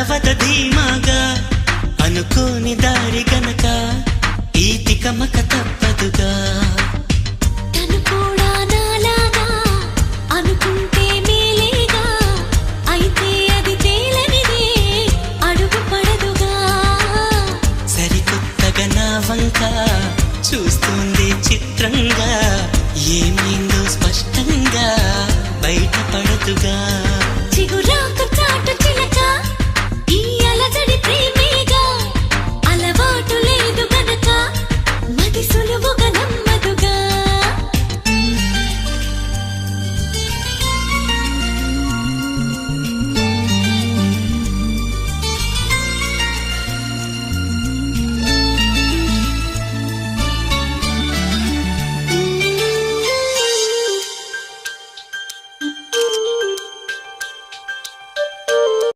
నడవద ధీమాగా అనుకోని దారి గనక ఈ తికమక తప్పదుగా తను కూడా నాలాగా అనుకుంటే మేలేగా అయితే అది తేలనిదే అడుగు పడదుగా సరికొత్తగా నా వంక చూస్తుంది చిత్రంగా ఏమైందో స్పష్టంగా బయటపడదుగా చిగురాకు చాటు చిలక ఈ అలజడి ప్రేమేగా అలవాటు లేదు గనక మది సులువుగా